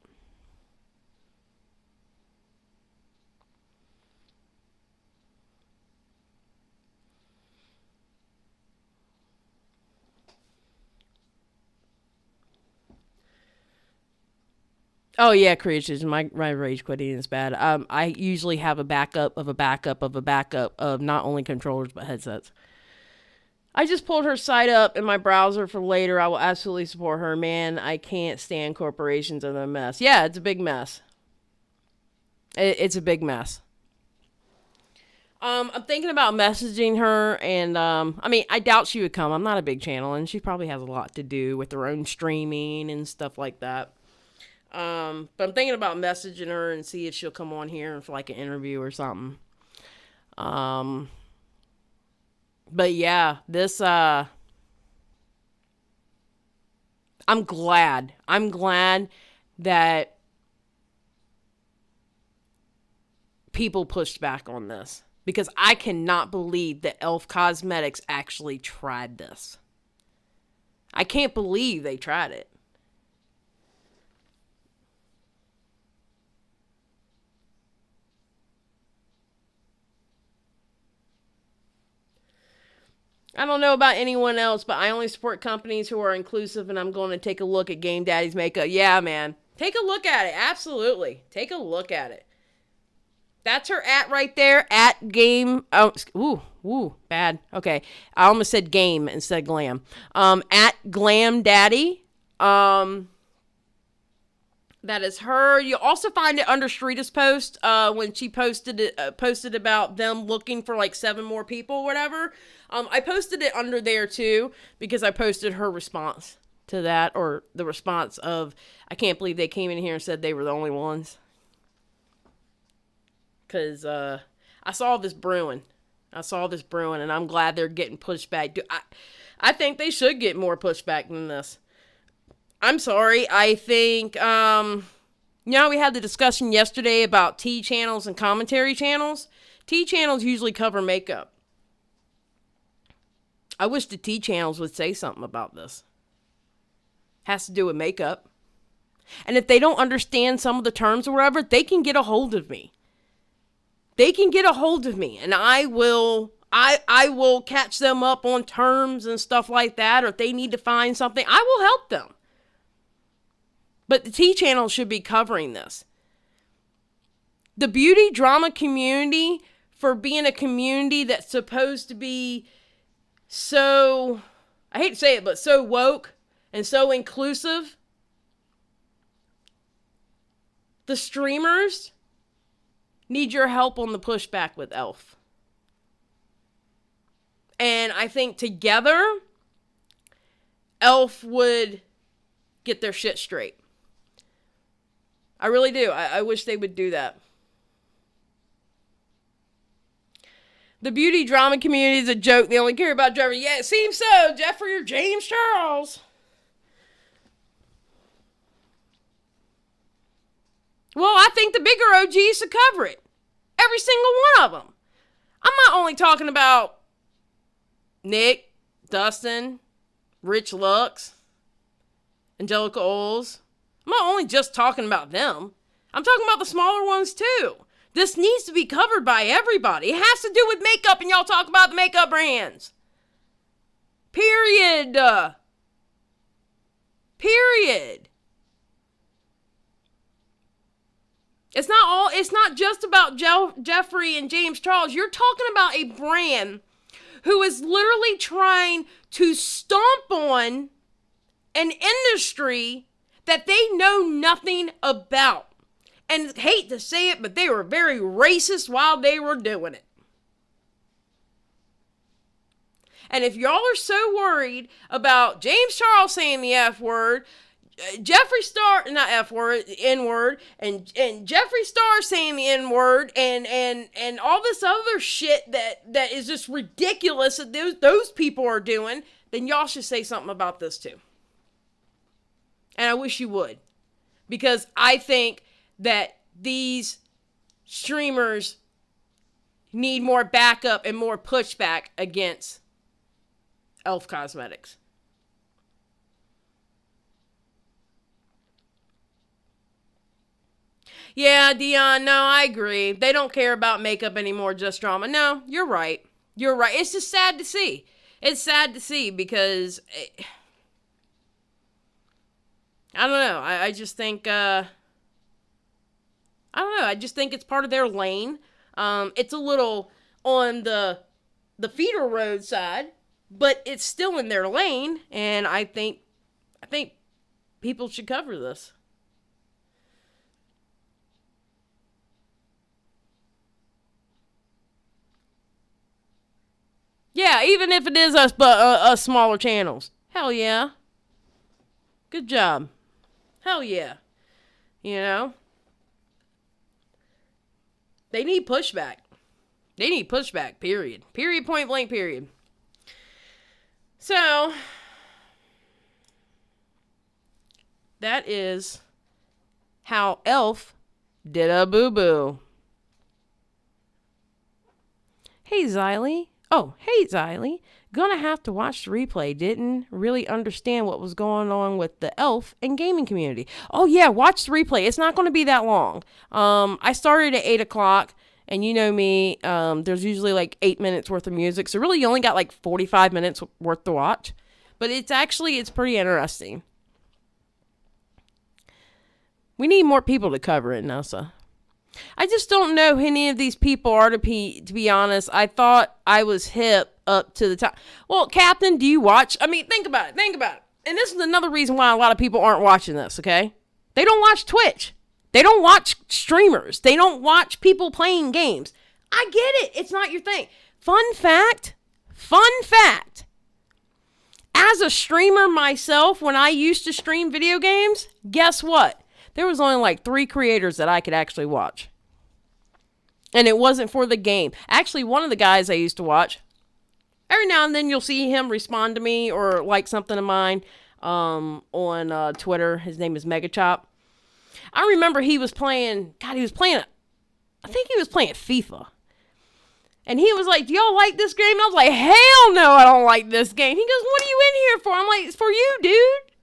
Oh yeah, creatures. My rage quitting is bad. I usually have a backup of a backup of a backup of not only controllers but headsets. I just pulled her site up in my browser for later. I will absolutely support her. Man, I can't stand corporations and a mess. Yeah, it's a big mess. It's a big mess. I'm thinking about messaging her, and I mean, I doubt she would come. I'm not a big channel, and she probably has a lot to do with her own streaming and stuff like that. But I'm thinking about messaging her and see if she'll come on here for like an interview or something. But yeah, this, I'm glad that people pushed back on this, because I cannot believe that Elf Cosmetics actually tried this. I can't believe they tried it. I don't know about anyone else, but I only support companies who are inclusive, and I'm going to take a look at Game Daddy's makeup. Yeah, man. Take a look at it. Absolutely. Take a look at it. That's her at right there. At game. Oh, ooh, bad. Okay. I almost said game instead of glam. At Glam Daddy. That is her. You'll also find it under Streeta's post when she posted about them looking for like 7 more people or whatever. I posted it under there too because I posted her response to that, or the response of, I can't believe they came in here and said they were the only ones. Because I saw this brewing. And I'm glad they're getting pushed back. I think they should get more pushback than this. I'm sorry. I think, we had the discussion yesterday about T channels and commentary channels. T channels usually cover makeup. I wish the T channels would say something about this. Has to do with makeup. And if they don't understand some of the terms or whatever, they can get a hold of me. And I will I will catch them up on terms and stuff like that, or if they need to find something, I will help them. But the T channel should be covering this. The beauty drama community, for being a community that's supposed to be so, I hate to say it, but so woke and so inclusive. The streamers need your help on the pushback with Elf. And I think together, Elf would get their shit straight. I really do. I wish they would do that. The beauty drama community is a joke. They only care about Jeffrey. Yeah, it seems so. Jeffrey or James Charles. Well, I think the bigger OGs should cover it. Every single one of them. I'm not only talking about Nick, Dustin, Rich Lux, Angelica Oles. I'm not only just talking about them. I'm talking about the smaller ones too. This needs to be covered by everybody. It has to do with makeup, and y'all talk about the makeup brands. Period. Period. It's not just about Jeffrey and James Charles. You're talking about a brand who is literally trying to stomp on an industry that they know nothing about. And hate to say it, but they were very racist while they were doing it. And if y'all are so worried about James Charles saying the F word, Jeffree Star, not F word, N word, and Jeffree Star saying the N word, and all this other shit that is just ridiculous that those people are doing, then y'all should say something about this too. And I wish you would. Because I think that these streamers need more backup and more pushback against Elf Cosmetics. Yeah, Dion, no, I agree. They don't care about makeup anymore, just drama. No, you're right. You're right. It's just sad to see. It's sad to see because I don't know. I just think I don't know. I just think it's part of their lane. It's a little on the feeder road side, but it's still in their lane, and I think people should cover this. Yeah, even if it is us, but smaller channels. Hell yeah. Good job. Hell yeah. You know? They need pushback. They need pushback, period. Period, point blank, period. So, that is how Elf did a boo-boo. Hey, Xylee. Oh, hey, Xylee. Gonna have to watch the replay. Didn't really understand what was going on with the Elf and gaming community. Oh, yeah, watch the replay. It's not going to be that long. I started at 8 o'clock, and you know me, there's usually like 8 minutes worth of music. So really, you only got like 45 minutes worth to watch. But it's pretty interesting. We need more people to cover it, Nessa. I just don't know who any of these people are, to be honest. I thought I was hip up to the top. Well, Captain, do you watch? I mean, think about it. And this is another reason why a lot of people aren't watching this, okay? They don't watch Twitch. They don't watch streamers. They don't watch people playing games. I get it. It's not your thing. Fun fact. As a streamer myself, when I used to stream video games, guess what? There was only like 3 creators that I could actually watch. And it wasn't for the game. Actually, one of the guys I used to watch, every now and then you'll see him respond to me or like something of mine on Twitter. His name is Megachop. I remember he was playing FIFA. And he was like, do y'all like this game? And I was like, hell no, I don't like this game. He goes, what are you in here for? I'm like, it's for you, dude.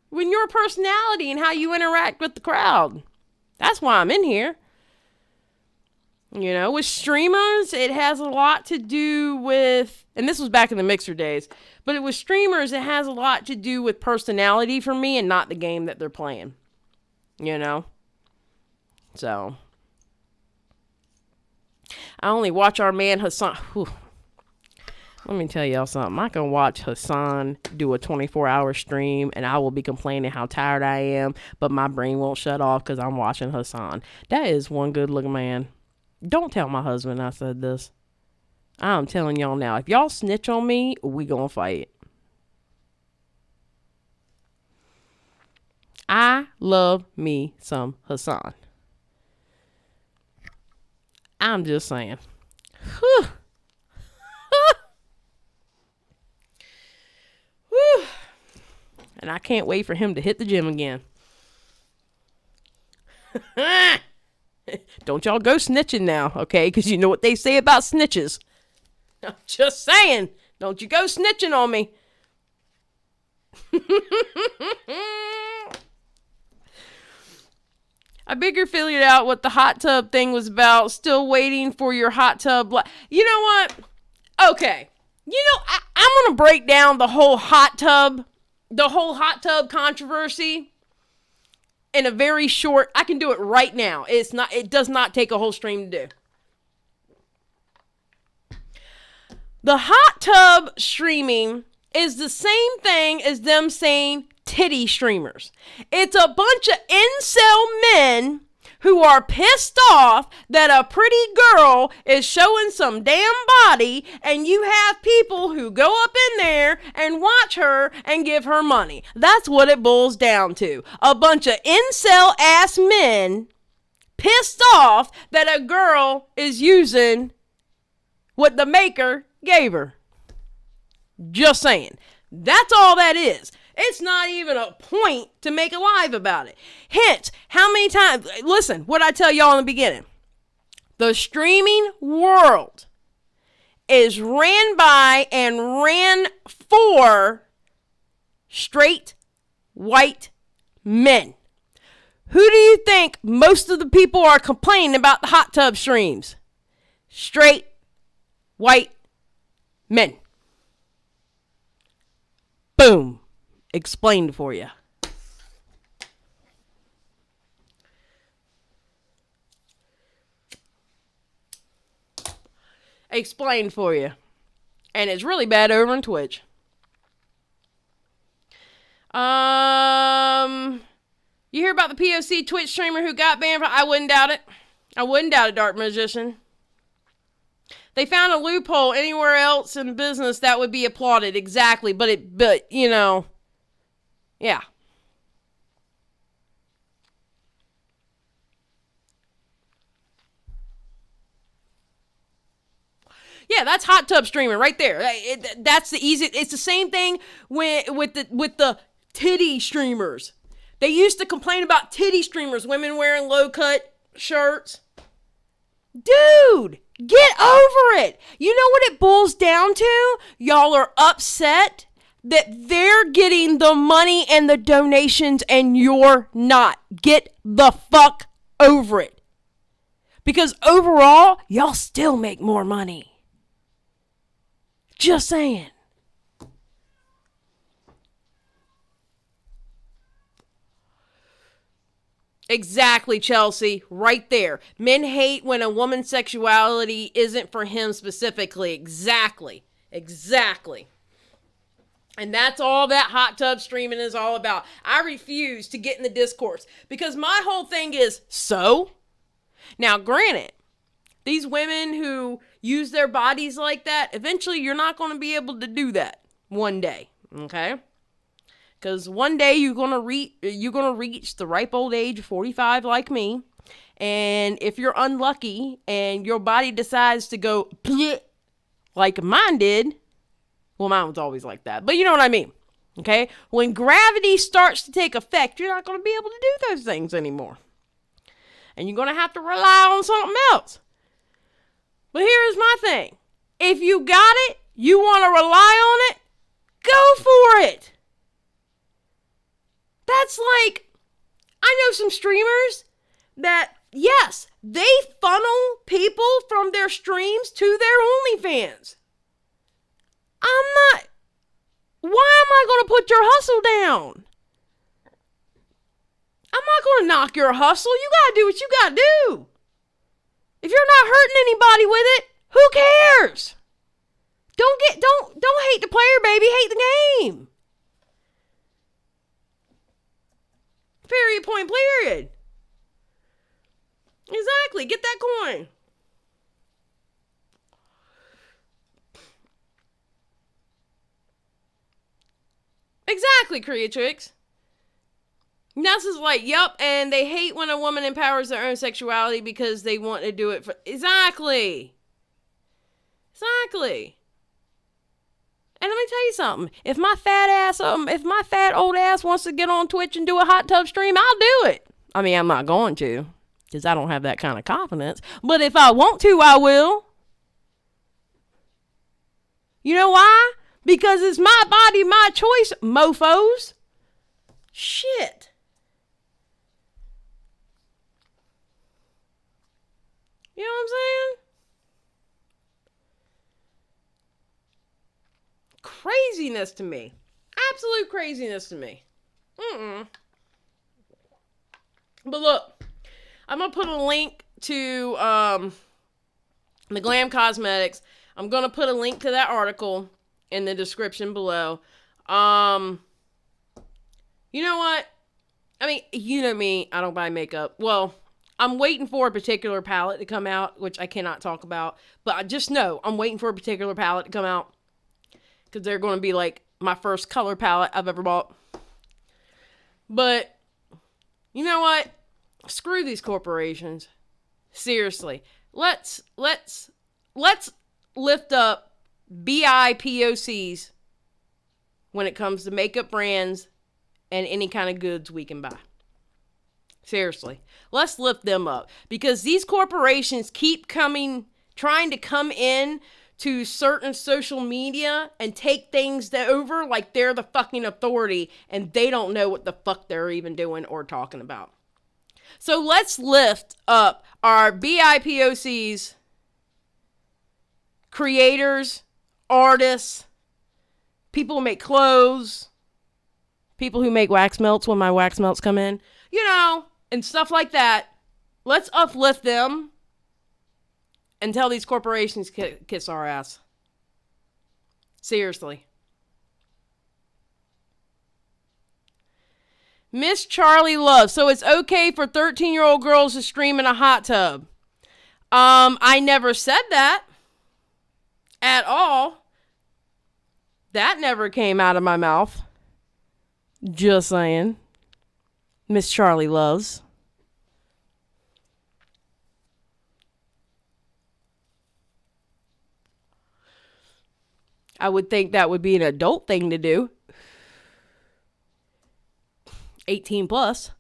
When your personality and how you interact with the crowd. That's why I'm in here. You know, with streamers, it has a lot to do with, and this was back in the Mixer days, but with streamers, it has a lot to do with personality for me and not the game that they're playing. You know? So, I only watch our man Hassan. Whew. Let me tell y'all something. I can watch Hassan do a 24-hour stream, and I will be complaining how tired I am, but my brain won't shut off because I'm watching Hassan. That is one good-looking man. Don't tell my husband I said this. I'm telling y'all now. If y'all snitch on me, we gonna fight. I love me some Hassan. I'm just saying. Whew. Whew. And I can't wait for him to hit the gym again. Don't y'all go snitching now, okay? Because you know what they say about snitches. I'm just saying. Don't you go snitching on me. I figured out what the hot tub thing was about. Still waiting for your hot tub. You know what? Okay. You know, I'm going to break down the whole hot tub controversy in a very short, I can do it right now. It does not take a whole stream to do. The hot tub streaming is the same thing as them saying titty streamers. It's a bunch of incel men who are pissed off that a pretty girl is showing some damn body, and you have people who go up in there and watch her and give her money. That's what it boils down to. A bunch of incel ass men pissed off that a girl is using what the maker gave her. Just saying. That's all that is. It's not even a point to make a live about it. Hence, how many times, listen, what I tell y'all in the beginning. The streaming world is ran by and ran for straight white men. Who do you think most of the people are complaining about the hot tub streams? Straight white men. Boom. Explained for you. Explained for you. And it's really bad over on Twitch. You hear about the POC Twitch streamer who got banned? I wouldn't doubt it. I wouldn't doubt a dark magician. They found a loophole anywhere else in business that would be applauded. Exactly. But you know, yeah. Yeah, that's hot tub streaming right there. That's the easy. It's the same thing with the titty streamers. They used to complain about titty streamers, women wearing low cut shirts. Dude, get over it. You know what it boils down to? Y'all are upset that they're getting the money and the donations and you're not. Get the fuck over it. Because overall, y'all still make more money. Just saying. Exactly, Chelsea. Right there. Men hate when a woman's sexuality isn't for him specifically. Exactly. Exactly. And that's all that hot tub streaming is all about. I refuse to get in the discourse because my whole thing is, so? Now, granted, these women who use their bodies like that, eventually you're not going to be able to do that one day, okay? Because one day you're gonna reach the ripe old age of 45 like me, and if you're unlucky and your body decides to go like mine did, well, mine was always like that, but you know what I mean, okay? When gravity starts to take effect, you're not gonna be able to do those things anymore, and you're gonna have to rely on something else. But here's my thing: if you got it, you want to rely on it, go for it. That's like, I know some streamers that, yes, they funnel people from their streams to their OnlyFans. Why am I going to put your hustle down? I'm not going to knock your hustle. You got to do what you got to do. If you're not hurting anybody with it, who cares? Don't hate the player, baby. Hate the game. Period, point, period. Exactly. Get that coin. Exactly, Creatrix. Ness is like, yep, and they hate when a woman empowers their own sexuality because they want to do it for... Exactly. Exactly. And let me tell you something. If my fat old ass wants to get on Twitch and do a hot tub stream, I'll do it. I mean, I'm not going to, because I don't have that kind of confidence. But if I want to, I will. You know why? Because it's my body, my choice, mofos. Shit. You know what I'm saying? Craziness to me. Absolute craziness to me. But look, I'm going to put a link to the Glam Cosmetics. I'm going to put a link to that article in the description below. You know what? I mean, you know me, I don't buy makeup. Well, I'm waiting for a particular palette to come out, which I cannot talk about. But I just know I'm waiting for a particular palette to come out, because they're going to be like my first color palette I've ever bought. But you know what? Screw these corporations. Seriously. Let's lift up BIPOCs when it comes to makeup brands and any kind of goods we can buy. Seriously. Let's lift them up, because these corporations keep trying to come in to certain social media and take things over like they're the fucking authority, and they don't know what the fuck they're even doing or talking about. So let's lift up our BIPOCs, creators, artists, people who make clothes, people who make wax melts when my wax melts come in, and stuff like that. Let's uplift them and tell these corporations kiss our ass. Seriously. Miss Charlie Love. So it's okay for 13-year-old girls to stream in a hot tub. I never said that. At all. That never came out of my mouth. Just saying. Miss Charlie Loves. I would think that would be an adult thing to do. 18 plus.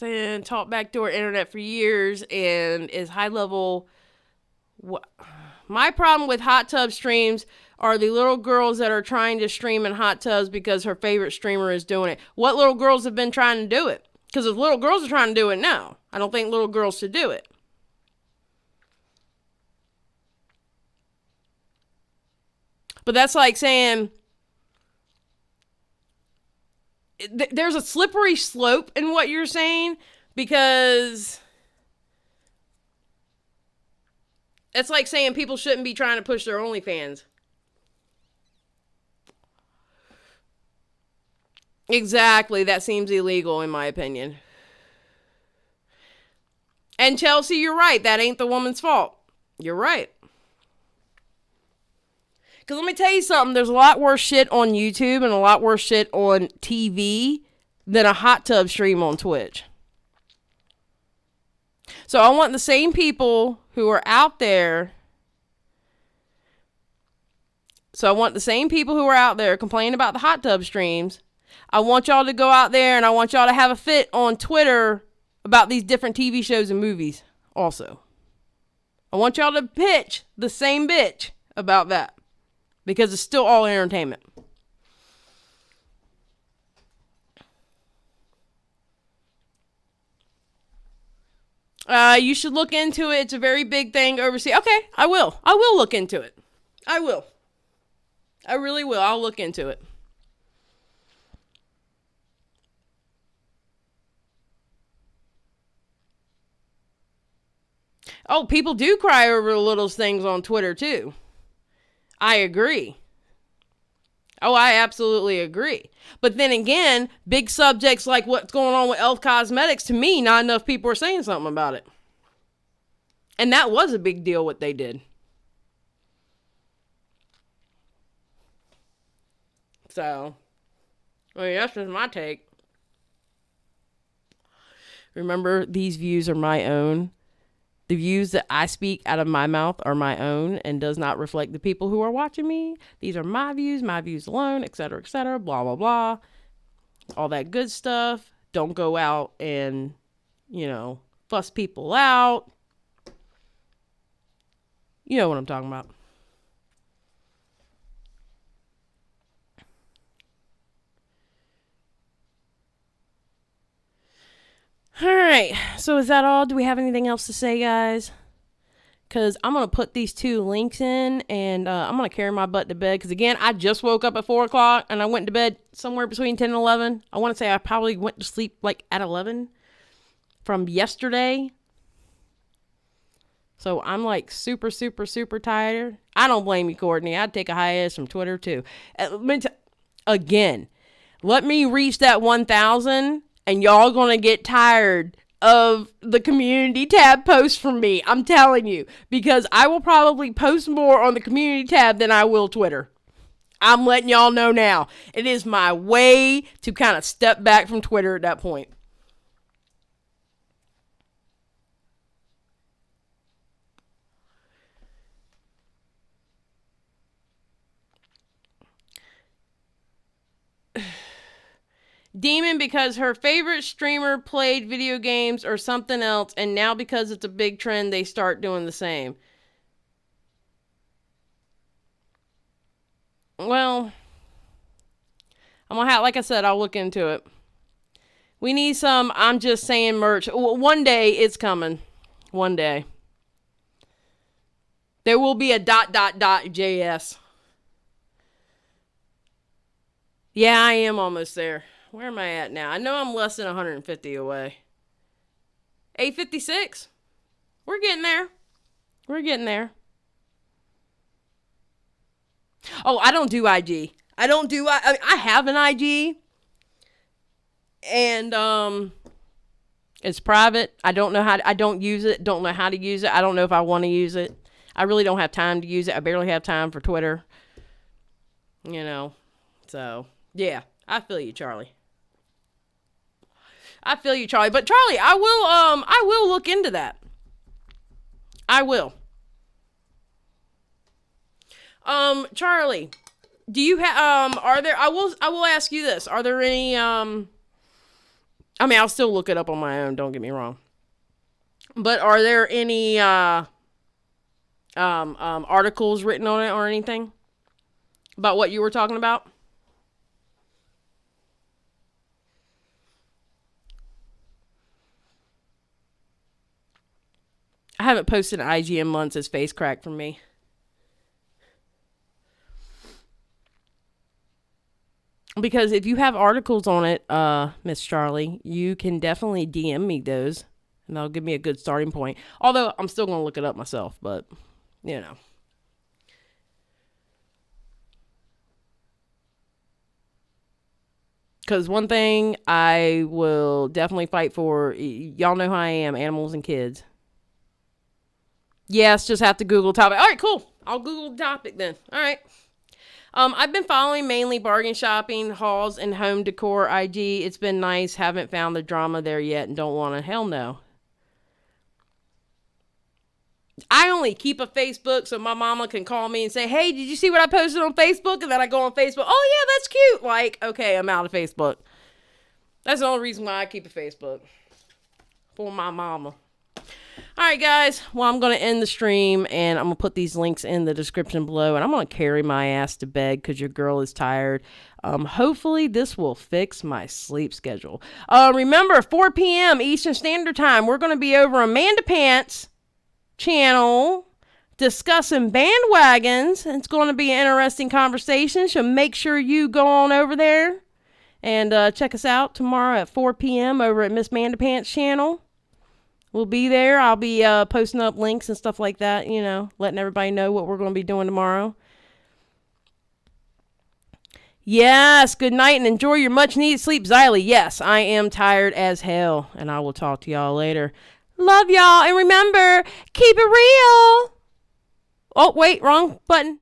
And taught backdoor internet for years and is high level. My problem with hot tub streams are the little girls that are trying to stream in hot tubs because her favorite streamer is doing it. What little girls have been trying to do it? Because if little girls are trying to do it now, I don't think little girls should do it. But that's like saying there's a slippery slope in what you're saying, because it's like saying people shouldn't be trying to push their OnlyFans. Exactly. That seems illegal in my opinion. And Chelsea, you're right. That ain't the woman's fault. You're right. Because let me tell you something. There's a lot worse shit on YouTube and a lot worse shit on TV than a hot tub stream on Twitch. So I want the same people who are out there. Complaining about the hot tub streams. I want y'all to go out there and I want y'all to have a fit on Twitter about these different TV shows and movies also. I want y'all to pitch the same bitch about that. because it's still all entertainment. You should look into it. It's a very big thing overseas. Okay, I will. I will look into it. I will. I really will. I'll look into it. Oh, people do cry over the littlest things on Twitter, too. I agree. Oh, I absolutely agree. But then again, big subjects like what's going on with Elf Cosmetics, to me, not enough people are saying something about it. And that was a big deal what they did. So, I mean, that's just my take. Remember, these views are my own. The views that I speak out of my mouth are my own and does not reflect the people who are watching me. These are my views alone, etc., blah, blah, blah. All that good stuff. Don't go out and, fuss people out. You know what I'm talking about. All right. So is that all? Do we have anything else to say, guys? Because I'm going to put these 2 links in, and I'm going to carry my butt to bed. Because, again, I just woke up at 4 o'clock, and I went to bed somewhere between 10 and 11. I want to say I probably went to sleep, at 11 from yesterday. So I'm, super, super, super tired. I don't blame you, Courtney. I'd take a hiatus from Twitter, too. Again, let me reach that 1,000, and y'all going to get tired of the community tab posts from me. I'm telling you. Because I will probably post more on the community tab than I will Twitter. I'm letting y'all know now. It is my way to kind of step back from Twitter at that point. Demon because her favorite streamer played video games or something else, and now because it's a big trend, they start doing the same. Well, I'm gonna have, like I said, I'll look into it. We need some I'm just saying merch. One day it's coming. One day. There will be a ... JS. Yeah, I am almost there. Where am I at now? I know I'm less than 150 away. 856? We're getting there. We're getting there. Oh, I don't do IG. I have an IG. And, it's private. I don't use it. Don't know how to use it. I don't know if I want to use it. I really don't have time to use it. I barely have time for Twitter. So, yeah. I feel you, Charlie. But Charlie, I will look into that. I will. Charlie, do you have, I will ask you this. Are there any, I'll still look it up on my own, don't get me wrong. But are there any, articles written on it or anything about what you were talking about? I haven't posted an IG in months. His face cracked from me. Because if you have articles on it, Miss Charlie, you can definitely DM me those. And that'll give me a good starting point. Although, I'm still going to look it up myself. But, Because one thing I will definitely fight for, y'all know who I am, animals and kids. Yes, just have to Google topic. All right, cool. I'll Google the topic then. All right. I've been following mainly bargain shopping, hauls, and home decor IG. It's been nice. Haven't found the drama there yet and don't want to. Hell no. I only keep a Facebook so my mama can call me and say, hey, did you see what I posted on Facebook? And then I go on Facebook. Oh, yeah, that's cute. Like, okay, I'm out of Facebook. That's the only reason why I keep a Facebook. For my mama. All right, guys. Well, I'm going to end the stream, and I'm going to put these links in the description below, and I'm going to carry my ass to bed because your girl is tired. Hopefully, this will fix my sleep schedule. Remember, 4 p.m. Eastern Standard Time, we're going to be over on Amanda Pants channel discussing bandwagons. It's going to be an interesting conversation, so make sure you go on over there and check us out tomorrow at 4 p.m. over at Miss Manda Pants channel. We'll be there. I'll be posting up links and stuff like that, you know, letting everybody know what we're going to be doing tomorrow. Yes, good night and enjoy your much needed sleep, Xylee. Yes, I am tired as hell, and I will talk to y'all later. Love y'all, and remember, keep it real. Oh, wait, wrong button.